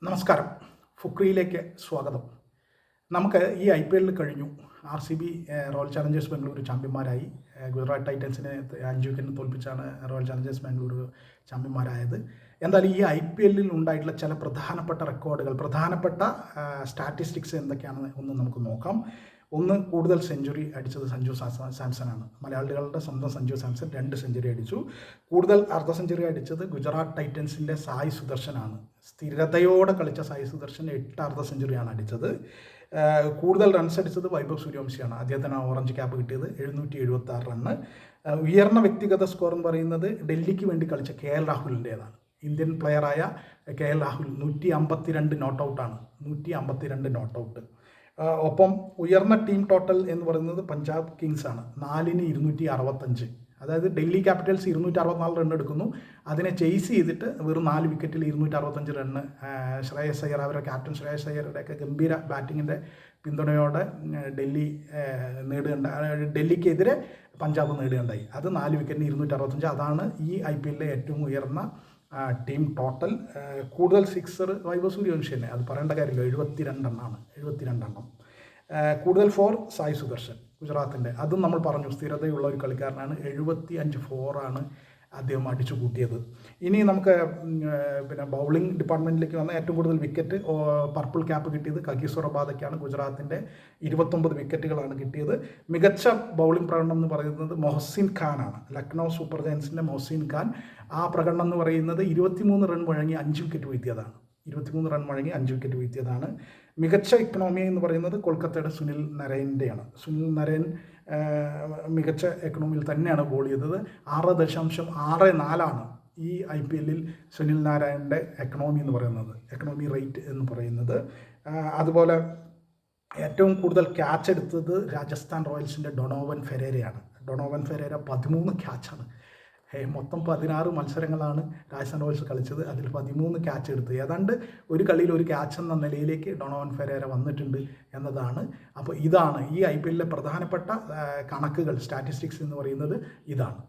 നമസ്കാരം. ഫുക്രിയിലേക്ക് സ്വാഗതം. നമുക്ക് ഈ IPL കഴിഞ്ഞു. RCB റോയൽ ചാലഞ്ചേഴ്സ് ബാംഗ്ലൂർ ചാമ്പ്യന്മാരായി. ഗുജറാത്ത് ടൈറ്റൻസിനെ 5 വിക്കറ്റിന് തോൽപ്പിച്ചാണ് റോയൽ ചാലഞ്ചേഴ്സ് ബാംഗ്ലൂർ ചാമ്പ്യന്മാരായത്. എന്തായാലും ഈ IPL ഉണ്ടായിട്ടുള്ള ചില പ്രധാനപ്പെട്ട റെക്കോർഡുകൾ, പ്രധാനപ്പെട്ട സ്റ്റാറ്റിസ്റ്റിക്സ് എന്തൊക്കെയാണെന്ന് ഒന്ന് നമുക്ക് നോക്കാം. ഒന്ന്, കൂടുതൽ സെഞ്ചുറി അടിച്ചത് സഞ്ജു സാംസണാണ്. മലയാളികളുടെ സ്വന്തം സഞ്ജു സാംസൺ 2 സെഞ്ചുറി അടിച്ചു. കൂടുതൽ അർദ്ധ സെഞ്ചുറി അടിച്ചത് ഗുജറാത്ത് ടൈറ്റൻസിൻ്റെ സായി സുദർശനാണ്. സ്ഥിരതയോടെ കളിച്ച സായി സുദർശൻ 8 അർദ്ധ സെഞ്ചുറിയാണ് അടിച്ചത്. കൂടുതൽ റൺസ് അടിച്ചത് വൈഭവ് സൂര്യവംശിയാണ്. അദ്ദേഹത്തിന് ഓറഞ്ച് ക്യാപ്പ് കിട്ടിയത് 776 റണ്ണ്. ഉയർന്ന വ്യക്തിഗത സ്കോർ എന്ന് പറയുന്നത് ഡൽഹിക്ക് വേണ്ടി കളിച്ച KL രാഹുലിൻ്റേതാണ്. ഇന്ത്യൻ പ്ലെയറായ KL രാഹുൽ 152 നോട്ട് ഔട്ടാണ്. 152 നോട്ട് ഔട്ട്. ഒപ്പം ഉയർന്ന ടീം ടോട്ടൽ എന്ന് പറയുന്നത് പഞ്ചാബ് കിങ്സ് ആണ്. 4-ന് 265. അതായത് ഡൽഹി ക്യാപിറ്റൽസ് 264 റൺ എടുക്കുന്നു. അതിനെ ചേസ് ചെയ്തിട്ട് വെറും 4 വിക്കറ്റിൽ 265 റണ്ണ് ശ്രേയസ് അയ്യർ, അവരുടെ ക്യാപ്റ്റൻ ശ്രേയസ് അയ്യറുടെയൊക്കെ ഗംഭീര ബാറ്റിങ്ങിൻ്റെ പിന്തുണയോടെ ഡൽഹിക്കെതിരെ പഞ്ചാബ് നേടുകയുണ്ടായി. അത് 4 വിക്കറ്റിന് 265. അതാണ് ഈ IPL ഏറ്റവും ഉയർന്ന ടീം ടോട്ടൽ. കൂടുതൽ സിക്സർ വൈഭവ് സൂര്യവംശി തന്നെ, അത് പറയേണ്ട കാര്യമില്ല. 72 എണ്ണമാണ്. 72 എണ്ണം. കൂടുതൽ 4 സായി സുദർശൻ ഗുജറാത്തിൻ്റെ, അതും നമ്മൾ പറഞ്ഞു, സ്ഥിരതയുള്ള ഒരു കളിക്കാരനാണ്. 75 4 അദ്ദേഹം അടിച്ചു കൂട്ടിയത്. ഇനി നമുക്ക് ബൗളിംഗ് ഡിപ്പാർട്ട്മെൻറ്റിലേക്ക് വന്ന ഏറ്റവും കൂടുതൽ വിക്കറ്റ് പർപ്പിൾ ക്യാപ്പ് കിട്ടിയത് കഗീസോ റബാദയ്ക്കാണ്. ഗുജറാത്തിൻ്റെ 29 വിക്കറ്റുകളാണ് കിട്ടിയത്. മികച്ച ബൗളിംഗ് പ്രകടനം എന്ന് പറയുന്നത് മൊഹസിൻ ഖാനാണ്. ലക്നൗ സൂപ്പർ ജയൻസിൻ്റെ മൊഹസിൻ ഖാൻ. ആ പ്രകടനം എന്ന് പറയുന്നത് 23 റൺ വഴങ്ങി 5 വിക്കറ്റ് വീഴ്ത്തിയതാണ്. 23 റൺ വഴങ്ങി 5 വിക്കറ്റ് വീഴ്ത്തിയതാണ്. മികച്ച എക്കണോമി എന്ന് പറയുന്നത് കൊൽക്കത്തയുടെ സുനിൽ നരൈൻ്റെയാണ്. സുനിൽ നരൈൻ മികച്ച എക്കണോമിയിൽ തന്നെയാണ് ബോൾ ചെയ്തത്. 6.64 ഈ IPL സുനിൽ നാരായണൻ്റെ എക്കണോമി എന്ന് പറയുന്നത്, എക്കണോമി റേറ്റ് എന്ന് പറയുന്നത്. അതുപോലെ ഏറ്റവും കൂടുതൽ ക്യാച്ച് എടുത്തത് രാജസ്ഥാൻ റോയൽസിൻ്റെ ഡൊണോവൻ ഫെരേരയാണ്. ഡൊണോവൻ ഫെരേര 13 ക്യാച്ചാണ്. മൊത്തം 16 മത്സരങ്ങളാണ് രാജസ്ഥാൻ റോയൽസ് കളിച്ചത്. അതിൽ 13 ക്യാച്ച് എടുത്ത്, ഏതാണ്ട് ഒരു കളിയിൽ ഒരു ക്യാച്ച് എന്ന നിലയിലേക്ക് ഡൊണോവൻ ഫെരേര വന്നിട്ടുണ്ട് എന്നതാണ്. അപ്പോൾ ഇതാണ് ഈ IPL പ്രധാനപ്പെട്ട കണക്കുകൾ, സ്റ്റാറ്റിസ്റ്റിക്സ് എന്ന് പറയുന്നത് ഇതാണ്.